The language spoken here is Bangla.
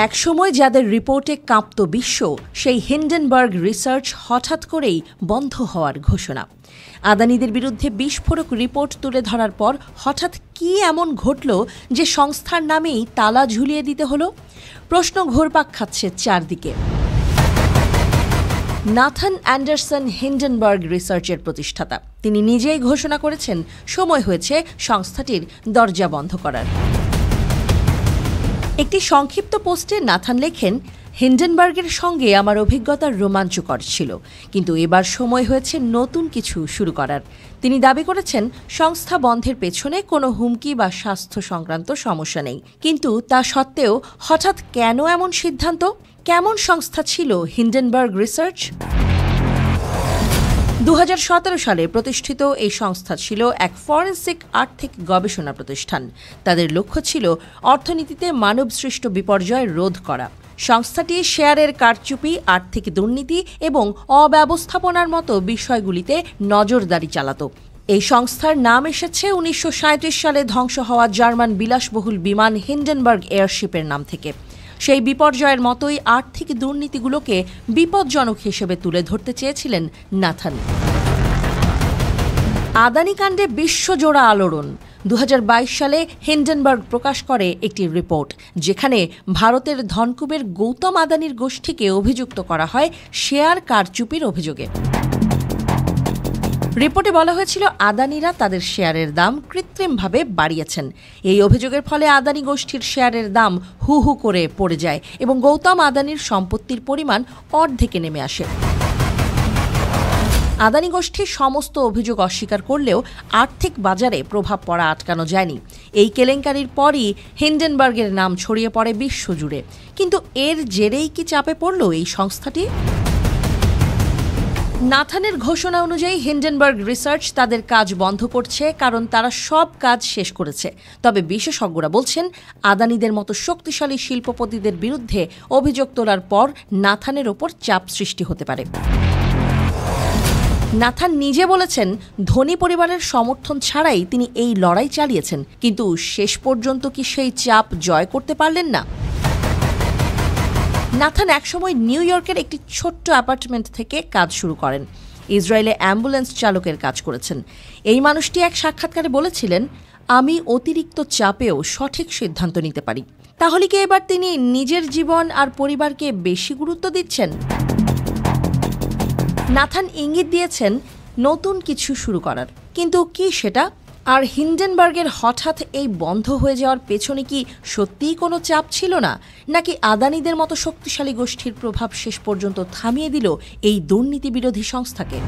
একসময় যাদের রিপোর্টে কাঁপত বিশ্ব, সেই হিন্ডেনবার্গ রিসার্চ হঠাৎ করেই বন্ধ হওয়ার ঘোষণা। আদানিদের বিরুদ্ধে বিস্ফোরক রিপোর্ট তুলে ধরার পর হঠাৎ কী এমন ঘটল যে সংস্থার নামেই তালা ঝুলিয়ে দিতে হলো? প্রশ্ন ঘুরপাক খাচ্ছে চারদিকে। নাথান অ্যান্ডারসন হিন্ডেনবার্গ রিসার্চের প্রতিষ্ঠাতা। তিনি নিজেই ঘোষণা করেছেন সময় হয়েছে সংস্থাটির দরজা বন্ধ করার। একটি সংক্ষিপ্ত পোস্টে নাথান লেখেন, হিন্ডেনবার্গের সঙ্গে আমার অভিজ্ঞতা রোমাঞ্চকর ছিল, কিন্তু এবার সময় হয়েছে নতুন কিছু শুরু করার। তিনি দাবি করেছেন সংস্থা বন্ধের পেছনে কোনো হুমকি বা স্বাস্থ্য সংক্রান্ত সমস্যা নেই, কিন্তু তা সত্ত্বেও হঠাৎ কেন এমন সিদ্ধান্ত? কেমন সংস্থা ছিল হিন্ডেনবার্গ রিসার্চ? 2017 সালে প্রতিষ্ঠিত এই সংস্থা ছিল এক ফরেনসিক আর্থিক গবেষণা প্রতিষ্ঠান। তাদের লক্ষ্য ছিল অর্থনীতিতে মানবসৃষ্ট বিপর্যয় রোধ করা। সংস্থাটি শেয়ারের কারচুপি, আর্থিক দুর্নীতি এবং অব্যবস্থাপনার মতো বিষয়গুলিতে নজরদারি চালাত। এই সংস্থার নাম এসেছে 1937 সালে ধ্বংস হওয়া জার্মান বিলাসবহুল বিমান হিন্ডেনবার্গ এয়ারশিপের নাম থেকে। সেই বিপর্যয়ের মতোই আর্থিক দুর্নীতিগুলোকে বিপজ্জনক হিসেবে তুলে ধরতে চেয়েছিলেন নাথান। আদানি কাণ্ডে বিশ্বজোড়া আলোড়ন। 2022 সালে হিন্ডেনবার্গ প্রকাশ করে একটি রিপোর্ট, যেখানে ভারতের ধনকুবের গৌতম আদানির গোষ্ঠীকে অভিযুক্ত করা হয় শেয়ার কারচুপির অভিযোগে। রিপোর্টে বলা হয়েছিল আদানিরা তাদের শেয়ারের দাম কৃত্রিমভাবে বাড়িয়েছেন। এই অভিযোগের ফলে আদানি গোষ্ঠীর শেয়ারের দাম হু হু করে পড়ে যায় এবং গৌতম আদানির সম্পত্তির পরিমাণ অর্ধেকে নেমে আসে। আদানি গোষ্ঠী সমস্ত অভিযোগ অস্বীকার করলেও আর্থিক বাজারে প্রভাব পড়া আটকানো যায়নি। এই কেলেঙ্কারির পরই হিন্ডেনবার্গের নাম ছড়িয়ে পড়ে বিশ্বজুড়ে। কিন্তু এর জেরেই কি চাপে পড়ল এই সংস্থাটি? নাথানের ঘোষণা অনুযায়ী হিন্ডেনবার্গ রিসার্চ তাদের কাজ বন্ধ করছে, কারণ তারা সব কাজ শেষ করেছে। তবে বিশেষজ্ঞরা বলছেন, আদানিদের মতো শক্তিশালী শিল্পপতিদের বিরুদ্ধে অভিযোগ তোলার পর নাথানের ওপর চাপ সৃষ্টি হতে পারে। নাথান নিজে বলেছেন, ধনী পরিবারের সমর্থন ছাড়াই তিনি এই লড়াই চালিয়েছেন, কিন্তু শেষ পর্যন্ত কি সেই চাপ জয় করতে পারলেন না? নাথান একসময় নিউ ইয়র্কের একটি ছোট্ট অ্যাপার্টমেন্ট থেকে কাজ শুরু করেন। ইসরায়েলে অ্যাম্বুলেন্স চালকের কাজ করেছেন। এই মানুষটি এক সাক্ষাৎকারে বলেছিলেন, আমি অতিরিক্ত চাপেও সঠিক সিদ্ধান্ত নিতে পারি। তাহলে কি এবার তিনি নিজের জীবন আর পরিবারকে বেশি গুরুত্ব দিচ্ছেন? নাথান ইঙ্গিত দিয়েছেন নতুন কিছু শুরু করার, কিন্তু কি সেটা? আর হিন্ডেনবার্গের হঠাৎ এই বন্ধ হয়ে যাওয়ার পেছনে কি সত্যিই কোনো চাপ ছিল না, নাকি আদানিদের মতো শক্তিশালী গোষ্ঠীর প্রভাব শেষ পর্যন্ত থামিয়ে দিল এই দুর্নীতি বিরোধী সংস্থাকে?